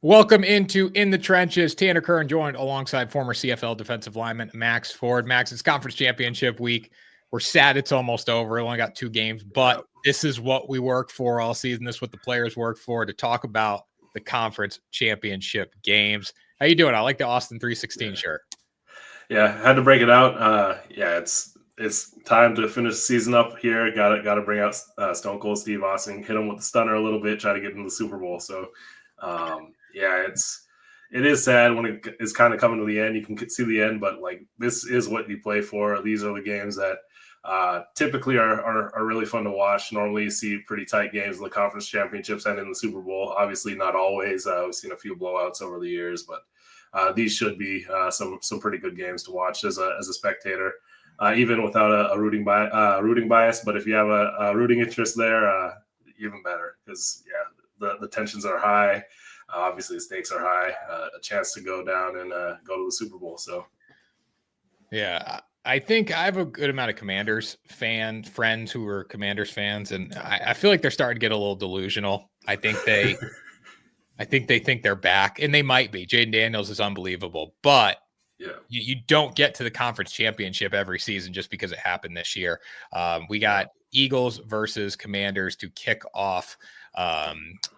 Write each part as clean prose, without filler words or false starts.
Welcome into In the Trenches. Tanner Kern joined alongside former CFL defensive lineman Maxx Forde. Max, it's conference championship week. We're sad it's almost over. We only got 2 games, but this is what we work for all season. This is what the players work for, to talk about the conference championship games. How you doing? I like the Austin 316 shirt. Yeah, had to break it out. It's time to finish the season up here. Got to bring out Stone Cold Steve Austin, hit him with the stunner a little bit, try to get into the Super Bowl. So, it is sad when it is kind of coming to the end. You can see the end, but like, this is what you play for. These are the games that typically are really fun to watch. Normally, you see pretty tight games in the conference championships and in the Super Bowl. Obviously, not always. We've seen a few blowouts over the years, but these should be some pretty good games to watch as a spectator, even without a rooting bias. But if you have a rooting interest there, even better, because the tensions are high. Obviously, the stakes are high. A chance to go down and go to the Super Bowl. So, yeah, I think I have a good amount of Commanders friends who are Commanders fans, and I feel like they're starting to get a little delusional. I think they think they're back, and they might be. Jaden Daniels is unbelievable, but you don't get to the conference championship every season just because it happened this year. We got Eagles versus Commanders to kick off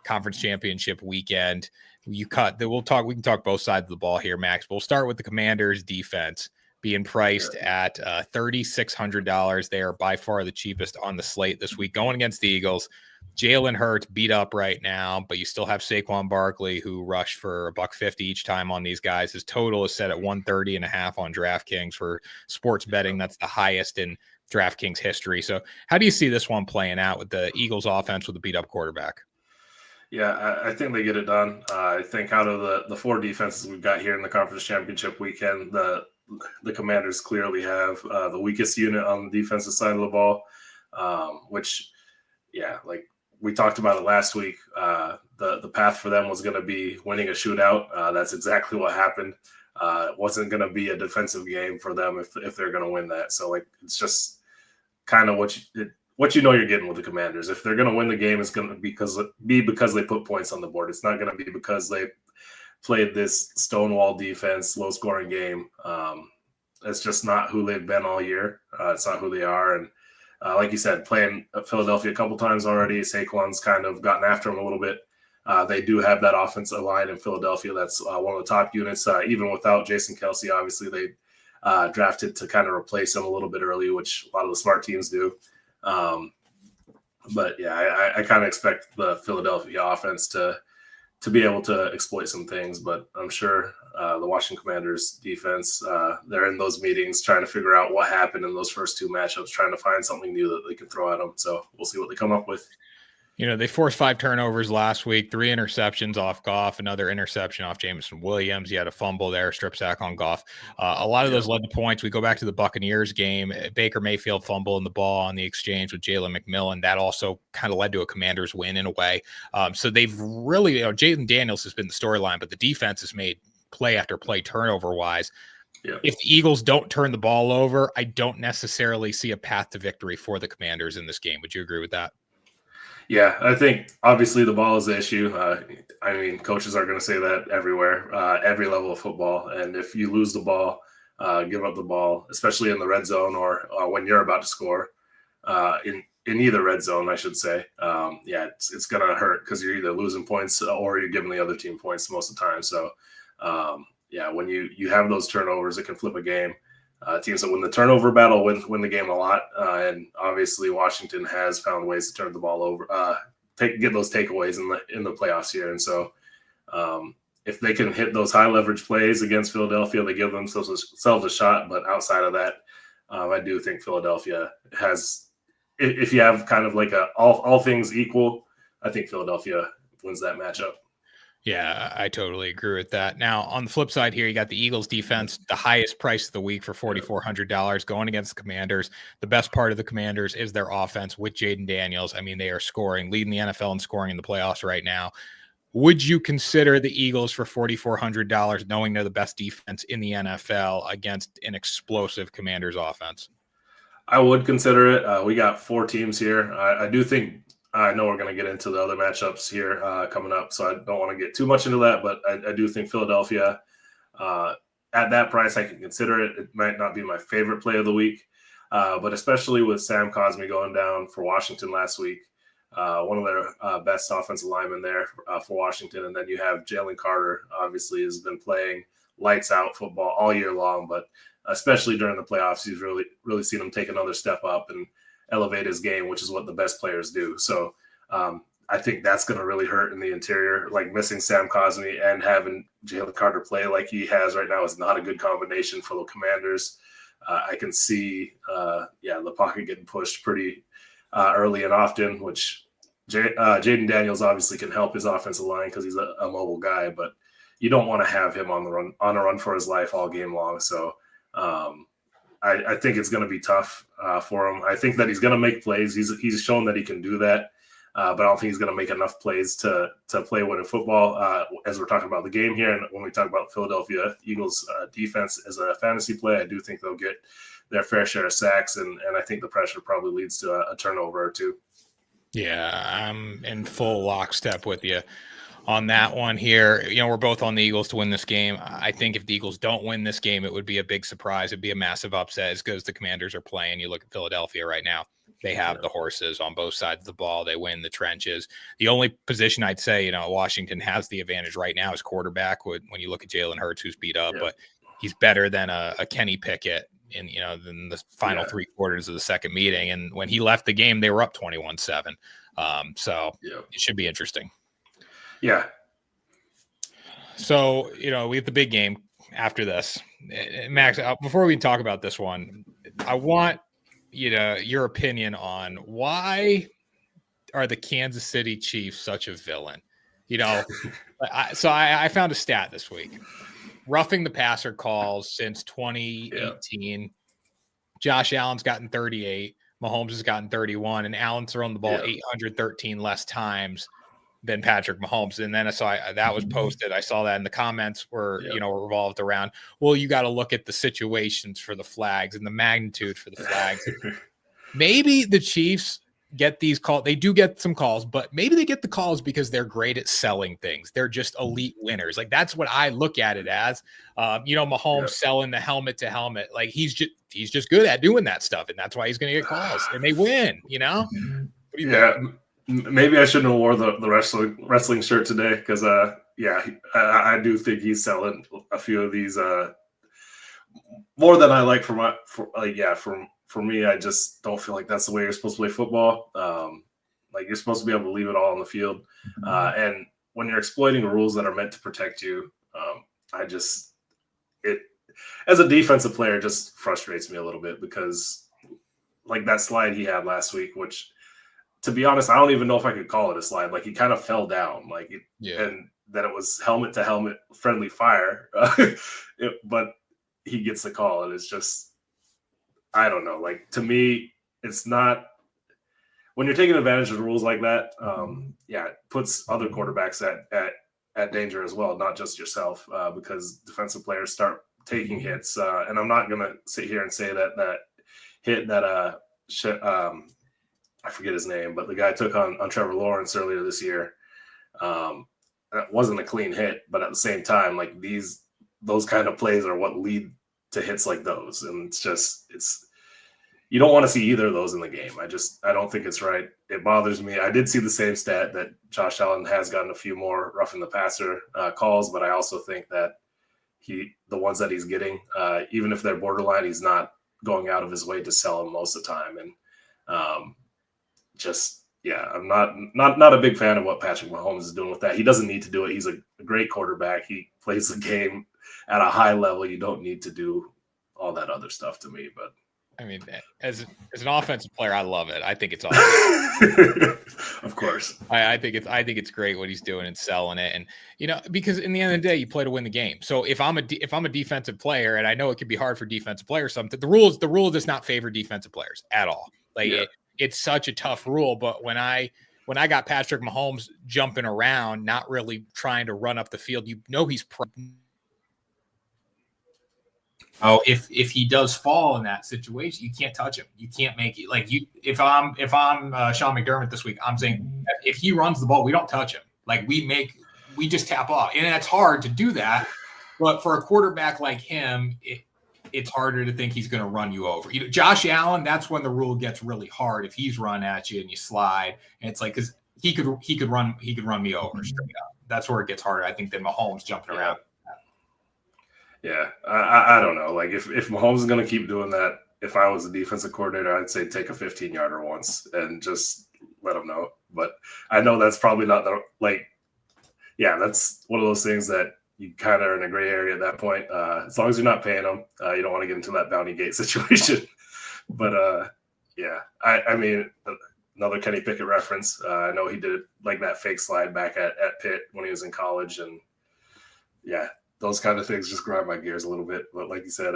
conference championship weekend. We can talk both sides of the ball here, Max. We'll start with the Commanders defense being priced at $3,600. They are by far the cheapest on the slate this week, going against the Eagles. Jalen Hurts beat up right now, but you still have Saquon Barkley, who rushed for $150 each time on these guys. His total is set at 130.5 on DraftKings for sports betting. That's the highest in DraftKings history. So how do you see this one playing out with the Eagles offense with a beat up quarterback? Yeah, I think they get it done. I think out of the 4 defenses we've got here in the conference championship weekend, the Commanders clearly have the weakest unit on the defensive side of the ball, like we talked about it last week. The path for them was going to be winning a shootout. That's exactly what happened. It wasn't going to be a defensive game for them if they're going to win that. So, like, it's just kind of what you're getting with the Commanders. If they're going to win the game, it's going to be because they put points on the board. It's not going to be because they played this stonewall defense, low scoring game. It's just not who they've been all year. It's not who they are. And like you said, playing Philadelphia a couple times already, Saquon's kind of gotten after him a little bit. They do have that offensive line in Philadelphia. That's one of the top units. Even without Jason Kelce, obviously they drafted to kind of replace him a little bit early, which a lot of the smart teams do. I kind of expect the Philadelphia offense to be able to exploit some things, but I'm sure the Washington Commanders defense, they're in those meetings trying to figure out what happened in those first 2 matchups, trying to find something new that they can throw at them. So we'll see what they come up with. You know, they forced 5 turnovers last week, 3 interceptions off Goff, another interception off Jameson Williams. He had a fumble there, strip sack on Goff. A lot of those led to points. We go back to the Buccaneers game. Baker Mayfield fumbling the ball on the exchange with Jalen McMillan. That also kind of led to a Commanders win in a way. So they've really, Jaden Daniels has been the storyline, but the defense has made play after play turnover-wise. Yeah. If the Eagles don't turn the ball over, I don't necessarily see a path to victory for the Commanders in this game. Would you agree with that? Yeah, I think obviously the ball is the issue. Coaches are going to say that everywhere, every level of football. And if you lose the ball, give up the ball, especially in the red zone or when you're about to score, in either red zone, I should say, it's going to hurt because you're either losing points or you're giving the other team points most of the time. So, when you have those turnovers, it can flip a game. Teams that win the turnover battle win the game a lot, and obviously Washington has found ways to turn the ball over, get those takeaways in the playoffs here. And so, if they can hit those high leverage plays against Philadelphia, they give themselves a shot. But outside of that, I do think Philadelphia has. If you have kind of like all things equal, I think Philadelphia wins that matchup. Yeah, I totally agree with that. Now, on the flip side here, you got the Eagles defense, the highest price of the week for $4,400 going against the Commanders. The best part of the Commanders is their offense with Jaden Daniels. I mean, they are leading the NFL in scoring in the playoffs right now. Would you consider the Eagles for $4,400, knowing they're the best defense in the NFL against an explosive Commanders offense? I would consider it. We got 4 teams here. I do think I know we're going to get into the other matchups here coming up, so I don't want to get too much into that, but I do think Philadelphia, at that price, I can consider it. It might not be my favorite play of the week, but especially with Sam Cosmi going down for Washington last week, one of their best offensive linemen there for Washington. And then you have Jalen Carter, obviously, has been playing lights out football all year long, but especially during the playoffs, he's really seen him take another step up and elevate his game, which is what the best players do. So I think that's going to really hurt in the interior. Like missing Sam Cosmi and having Jalen Carter play like he has right now is not a good combination for the Commanders. I can see, the pocket getting pushed pretty early and often, which Jaden Daniels obviously can help his offensive line because he's a mobile guy, but you don't want to have him on a run for his life all game long. So I think it's going to be tough for him. I think that he's going to make plays. He's shown that he can do that, but I don't think he's going to make enough plays to play winning football. As we're talking about the game here, and when we talk about Philadelphia Eagles defense as a fantasy play, I do think they'll get their fair share of sacks, and I think the pressure probably leads to a turnover or two. Yeah, I'm in full lockstep with you on that one here. We're both on the Eagles to win this game. I think if the Eagles don't win this game, it would be a big surprise. It'd be a massive upset as good as the Commanders are playing. You look at Philadelphia right now. They have the horses on both sides of the ball. They win the trenches. The only position I'd say, Washington has the advantage right now is quarterback when you look at Jalen Hurts, who's beat up, but he's better than a Kenny Pickett than the final 3 quarters of the second meeting. And when he left the game, they were up 21-7. So it should be interesting. Yeah. So, we have the big game after this. Max, before we talk about this one, I want your opinion on why are the Kansas City Chiefs such a villain? I found a stat this week. Roughing the passer calls since 2018. Yeah. Josh Allen's gotten 38. Mahomes has gotten 31. And Allen's thrown the ball 813 less times than Patrick Mahomes. And then that was posted. I saw that in the comments were revolved around, well, you got to look at the situations for the flags and the magnitude for the flags. Maybe the Chiefs get these calls. They do get some calls, but maybe they get the calls because they're great at selling things. They're just elite winners. Like that's what I look at it as. Mahomes selling the helmet to helmet. Like he's just good at doing that stuff. And that's why he's going to get calls and they win, What do you think? Maybe I shouldn't have wore the wrestling shirt today because, I do think he's selling a few of these more than I like for me. I just don't feel like that's the way you're supposed to play football. You're supposed to be able to leave it all on the field. And when you're exploiting rules that are meant to protect you, as a defensive player, it just frustrates me a little bit because like that slide he had last week, which, to be honest, I don't even know if I could call it a slide. Like he kind of fell down, and then it was helmet to helmet friendly fire. But he gets the call, and it's just, I don't know. Like to me, it's not when you're taking advantage of the rules like that. It puts other quarterbacks at danger as well, not just yourself, because defensive players start taking hits. And I'm not gonna sit here and say that hit that I forget his name, but the guy took on Trevor Lawrence earlier this year. That wasn't a clean hit, but at the same time, like those kind of plays are what lead to hits like those. And you don't want to see either of those in the game. I don't think it's right. It bothers me. I did see the same stat that Josh Allen has gotten a few more roughing the passer calls, but I also think that the ones that he's getting, even if they're borderline, he's not going out of his way to sell them most of the time. And I'm not a big fan of what Patrick Mahomes is doing with that. He doesn't need to do it. He's a great quarterback. He plays the game at a high level. You don't need to do all that other stuff to me. But I mean, as an offensive player, I love it. I think it's awesome. Of course. I think it's great what he's doing and selling it. And, because in the end of the day, you play to win the game. So if I'm a defensive player, and I know it can be hard for defensive players, the rule does not favor defensive players at all. It's such a tough rule. But when I got Patrick Mahomes jumping around, not really trying to run up the field, he's Oh, if he does fall in that situation, you can't touch him. You can't make it like you. If I'm Sean McDermott this week, I'm saying if he runs the ball, we don't touch him. Like we just tap off, and it's hard to do that. But for a quarterback like him, it's harder to think he's going to run you over. Josh Allen, that's when the rule gets really hard. If he's run at you and you slide, and it's like because he could run me over straight up. That's where it gets harder, I think, than Mahomes jumping around. Yeah, I don't know. Like if Mahomes is going to keep doing that, if I was a defensive coordinator, I'd say take a 15-yarder once and just let him know. But I know that's probably not that's one of those things that you kind of are in a gray area at that point. As long as you're not paying them, you don't want to get into that bounty gate situation. But I mean, another Kenny Pickett reference. I know he did like that fake slide back at Pitt when he was in college, and those kind of things just grind my gears a little bit. But like you said,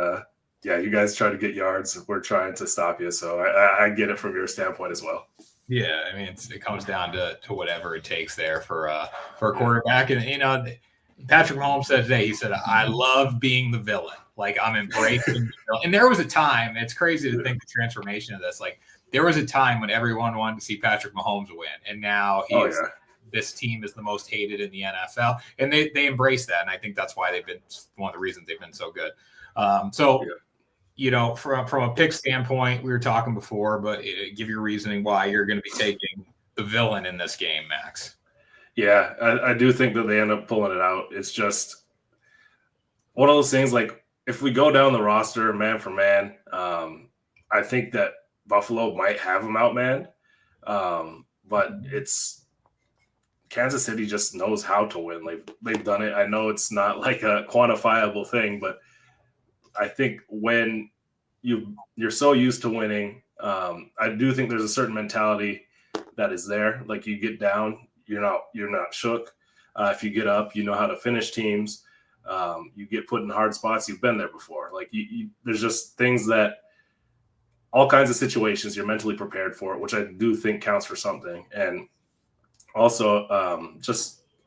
you guys try to get yards. We're trying to stop you. So I get it from your standpoint as well. Yeah, I mean, it comes down to whatever it takes there for a quarterback. And, Patrick Mahomes said today, he said, I love being the villain. Like, I'm embracing the villain. And there was a time, it's crazy to think the transformation of this. Like, there was a time when everyone wanted to see Patrick Mahomes win. And now this team is the most hated in the NFL. And they embrace that. And I think that's why they've been one of the reasons they've been so good. From a pick standpoint, we were talking before, but give your reasoning why you're going to be taking the villain in this game, Max. Yeah, I do think that they end up pulling it out. It's just one of those things, like, if we go down the roster man for man, I think that Buffalo might have them outmanned. But it's Kansas City just knows how to win. Like, they've done it. I know it's not like a quantifiable thing, but I think when you're so used to winning, I do think there's a certain mentality that is there. Like, you get down, you're not shook. If you get up, you know how to finish teams. You get put in hard spots. You've been there before. Like, there's just things that all kinds of situations you're mentally prepared for it, which I do think counts for something. And also,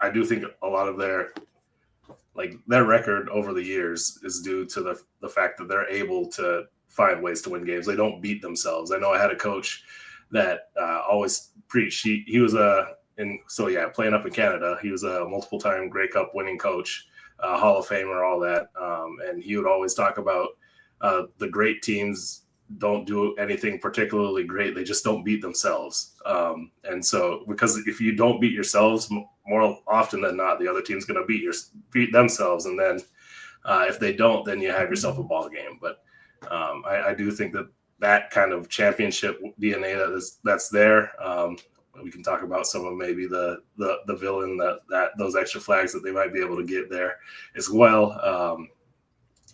I do think a lot of their record over the years is due to the fact that they're able to find ways to win games. They don't beat themselves. I know I had a coach that always preached. He was playing up in Canada, he was a multiple-time Grey Cup winning coach, Hall of Famer, all that. And he would always talk about the great teams don't do anything particularly great. They just don't beat themselves. And so, because if you don't beat yourselves, more often than not, the other team's going to beat themselves. And then if they don't, then you have yourself a ball game. But I do think that kind of championship DNA that's there. We can talk about some of maybe the villain that those extra flags that they might be able to get there as well.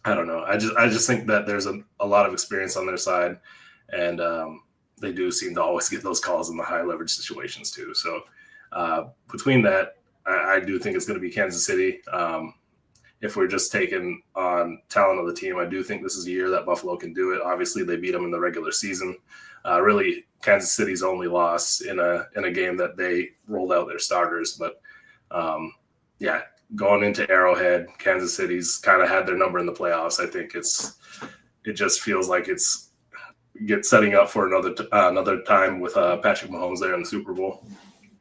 I don't know. I just think that there's a lot of experience on their side, and they do seem to always get those calls in the high leverage situations too. So between that, I do think it's going to be Kansas City. If we're just taking on talent of the team, I do think this is a year that Buffalo can do it. Obviously, they beat them in the regular season. Really, Kansas City's only loss in a game that they rolled out their starters. But going into Arrowhead, Kansas City's kind of had their number in the playoffs. I think it just feels like it's setting up for another time with Patrick Mahomes there in the Super Bowl.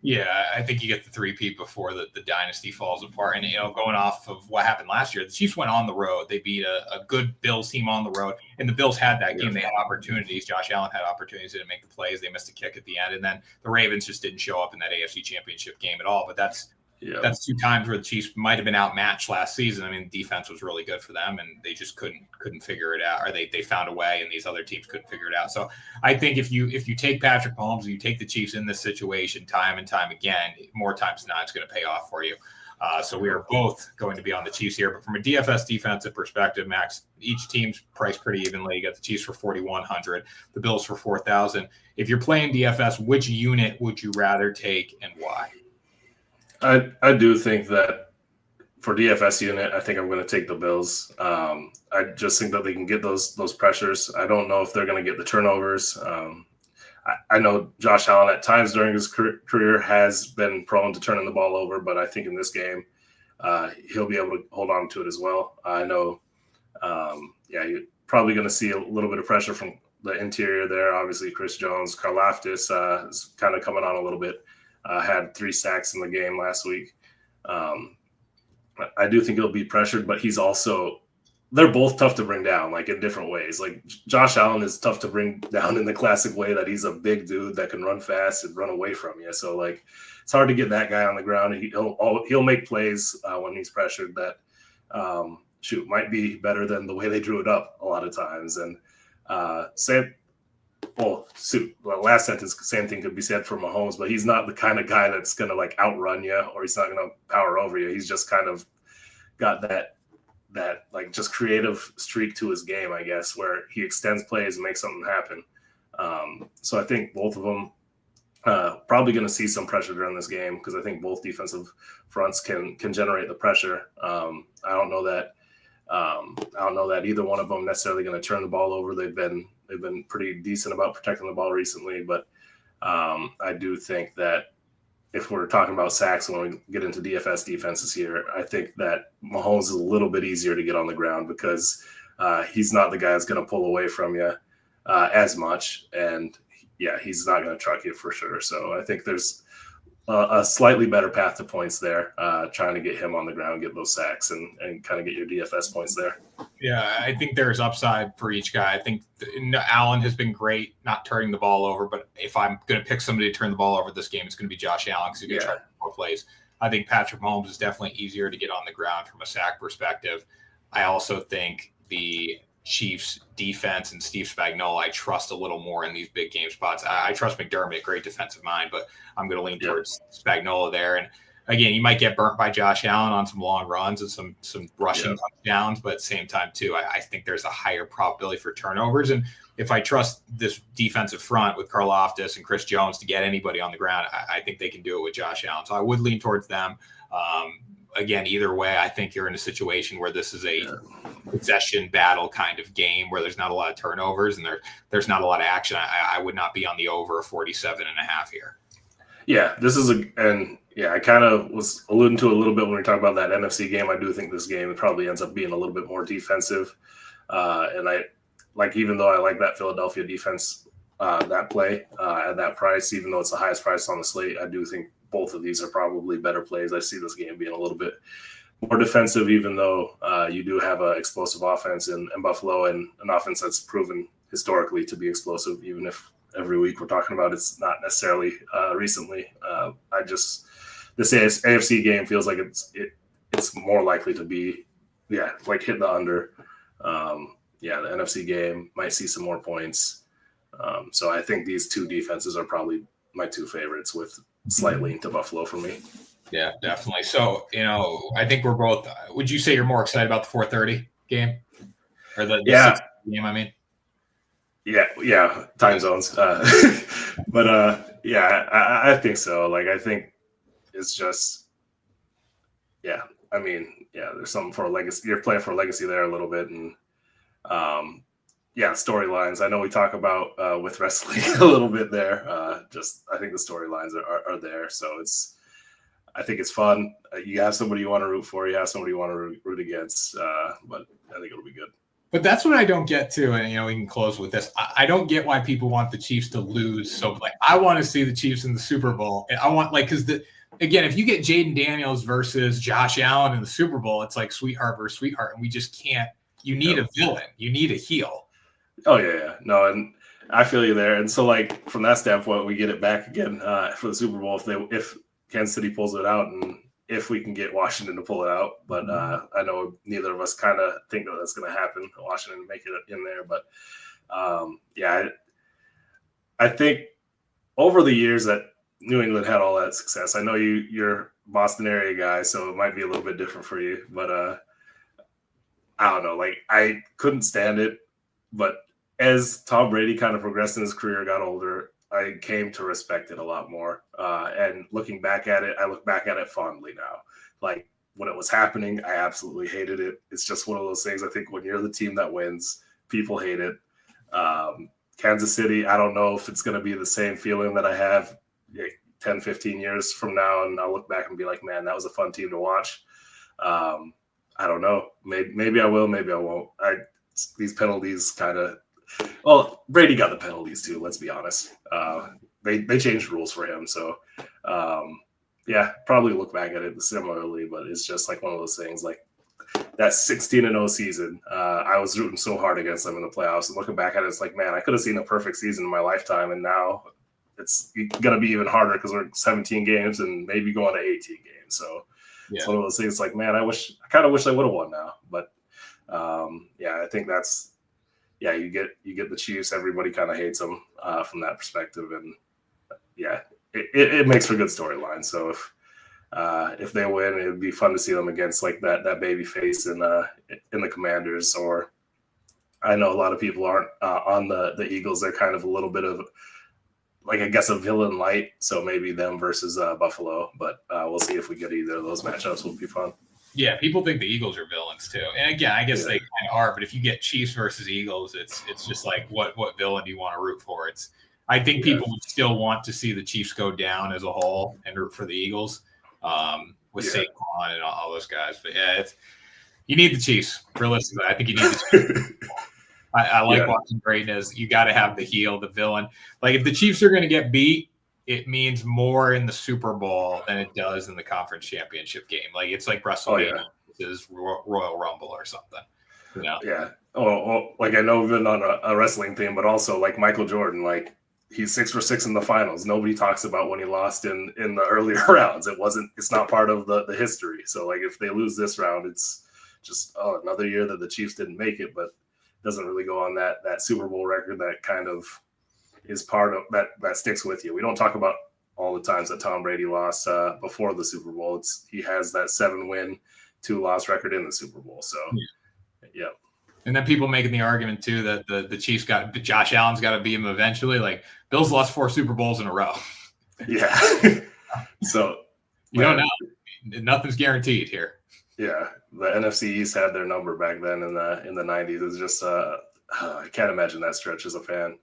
Yeah, I think you get the three-peat before the dynasty falls apart. And, going off of what happened last year, the Chiefs went on the road. They beat a good Bills team on the road. And the Bills had that game. They had opportunities. Josh Allen had opportunities. They didn't make the plays. They missed a kick at the end. And then the Ravens just didn't show up in that AFC Championship game at all. But that's two times where the Chiefs might have been outmatched last season. I mean, defense was really good for them, and they just couldn't figure it out, or they found a way, and these other teams couldn't figure it out. So I think if you take Patrick Mahomes and you take the Chiefs in this situation time and time again, more times than not, it's going to pay off for you. So we are both going to be on the Chiefs here. But from a DFS defensive perspective, Max, each team's priced pretty evenly. You got the Chiefs for 4,100, the Bills for 4,000. If you're playing DFS, which unit would you rather take and why? I do think that for DFS unit, I think I'm going to take the Bills. I just think that they can get those pressures. I don't know if they're going to get the turnovers. I know Josh Allen at times during his career has been prone to turning the ball over, but I think in this game he'll be able to hold on to it as well. I know You're probably going to see a little bit of pressure from the interior there. Obviously, Chris Jones, Karlaftis is kind of coming on a little bit. Had 3 sacks in the game last week. I do think he'll be pressured, but they're both tough to bring down, like in different ways. Like Josh Allen is tough to bring down in the classic way that he's a big dude that can run fast and run away from you. So like, it's hard to get that guy on the ground. He'll make plays when he's pressured that might be better than the way they drew it up a lot of times. And last sentence, same thing could be said for Mahomes, but he's not the kind of guy that's going to like outrun you, or he's not going to power over you. He's just kind of got that like just creative streak to his game, I guess, where he extends plays and makes something happen. So I think both of them probably going to see some pressure during this game, because I think both defensive fronts can generate the pressure. I don't know that either one of them necessarily going to turn the ball over. They've been pretty decent about protecting the ball recently, but I do think that if we're talking about sacks when we get into DFS defenses here, I think that Mahomes is a little bit easier to get on the ground, because he's not the guy that's going to pull away from you as much. And he's not going to truck you for sure. So I think there's a slightly better path to points there, trying to get him on the ground, get those sacks, and kind of get your DFS points there. Yeah, I think there's upside for each guy. I think Allen has been great not turning the ball over, but if I'm going to pick somebody to turn the ball over this game, it's going to be Josh Allen, because he's going to try more plays. I think Patrick Mahomes is definitely easier to get on the ground from a sack perspective. I also think the Chiefs defense and Steve Spagnuolo, I trust a little more in these big game spots. I trust McDermott, great defensive mind, but I'm going to lean towards Spagnuolo there. And again, you might get burnt by Josh Allen on some long runs and some rushing touchdowns, but at the same time too, I think there's a higher probability for turnovers. And if I trust this defensive front with Karlaftis and Chris Jones to get anybody on the ground, I think they can do it with Josh Allen. So I would lean towards them. Again, either way, I think you're in a situation where this is a possession battle kind of game where there's not a lot of turnovers and there's not a lot of action. I would not be on the over 47.5 here. Yeah, this is I kind of was alluding to a little bit when we talk about that NFC game. I do think this game probably ends up being a little bit more defensive. And even though I like that Philadelphia defense, that play at that price, even though it's the highest price on the slate, I do think both of these are probably better plays. I see this game being a little bit more defensive, even though you do have an explosive offense in Buffalo, and an offense that's proven historically to be explosive, even if every week we're talking about it's not necessarily recently. This AFC game feels like it's more likely to be, like hit the under. The NFC game might see some more points. So I think these two defenses are probably my two favorites, with slight lean to Buffalo for me. Yeah, definitely. So, I think we're both, would you say you're more excited about the 4:30 game? Or the 6 game, I mean? Yeah, time zones. But I think so. Like, I think it's just, there's something for a legacy. You're playing for a legacy there a little bit. And storylines. I know we talk about with wrestling a little bit there. I think the storylines are there. So I think it's fun. You have somebody you want to root for. You have somebody you want to root against. But I think it'll be good. But that's what I don't get to, and we can close with this. I don't get why people want the Chiefs to lose. So I want to see the Chiefs in the Super Bowl. And I want because again, if you get Jaden Daniels versus Josh Allen in the Super Bowl, it's like sweetheart versus sweetheart, and we just can't. You need a villain. You need a heel. Oh yeah. No, and I feel you there. And so from that standpoint, we get it back again for the Super Bowl if Kansas City pulls it out, and if we can get Washington to pull it out. But I know neither of us kind of think that's going to happen. Washington make it in there. But I think over the years that New England had all that success. I know you're Boston area guy, so it might be a little bit different for you. But I don't know. I couldn't stand it. But as Tom Brady kind of progressed in his career, got older, I came to respect it a lot more. And looking back at it, I look back at it fondly now. When it was happening, I absolutely hated it. It's just one of those things. I think when you're the team that wins, people hate it. Kansas City, I don't know if it's going to be the same feeling that I have 10, 15 years from now. And I'll look back and be like, man, that was a fun team to watch. I don't know. Maybe I will. Maybe I won't. These penalties kind of. Well, Brady got the penalties too. Let's be honest. They changed rules for him, so yeah, probably look back at it similarly. But it's just like one of those things. Like that 16-0 season, I was rooting so hard against them in the playoffs, and looking back at it, it's like, man, I could have seen a perfect season in my lifetime, and now it's gonna be even harder because we're 17 games and maybe going to 18 games. So. Yeah. It's one of those things like, man, I kind of wish I would have won now. But yeah, I think that's, yeah, you get the Chiefs. Everybody kind of hates them from that perspective. And yeah, it makes for good storyline. So if they win, it would be fun to see them against like that baby face in the Commanders. Or I know a lot of people aren't on the Eagles. They're kind of a little bit of, like, I guess, a villain light, so maybe them versus Buffalo, but we'll see if we get either of those matchups. Will be fun. Yeah, people think the Eagles are villains too, and again, I guess they kind of are. But if you get Chiefs versus Eagles, it's just like what villain do you want to root for? I think people would still want to see the Chiefs go down as a whole and root for the Eagles with Saquon and all those guys. But yeah, you need the Chiefs. Realistically, I think you need the Chiefs. I like watching greatness. You got to have the heel, the villain. Like if the Chiefs are going to get beat, it means more in the Super Bowl than it does in the conference championship game. Like it's like WrestleMania versus Royal Rumble or something. You know? Yeah. Oh, like I know we've been on a wrestling theme, but also like Michael Jordan, like he's 6 for 6 in the finals. Nobody talks about when he lost in the earlier rounds. It's not part of the history. So like if they lose this round, it's just another year that the Chiefs didn't make it, but doesn't really go on that Super Bowl record that kind of is part of that sticks with you. We don't talk about all the times that Tom Brady lost before the Super Bowl. He has that 7-win, 2-loss record in the Super Bowl. So, yeah. And then people making the argument too that the Chiefs Josh Allen's got to beat him eventually. Like Bill's lost 4 Super Bowls in a row. Yeah. So you don't know. Nothing's guaranteed here. Yeah, the NFC East had their number back then in the 90s. It was just I can't imagine that stretch as a fan.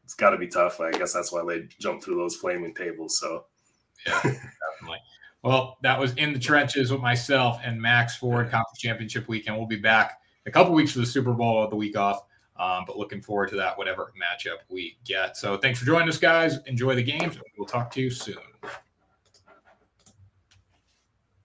It's got to be tough. I guess that's why they jumped through those flaming tables. So yeah, definitely. Well, that was In the Trenches with myself and Maxx Forde Conference Championship weekend. We'll be back a couple weeks for the Super Bowl, the week off, but looking forward to that, whatever matchup we get. So thanks for joining us, guys. Enjoy the games. We'll talk to you soon.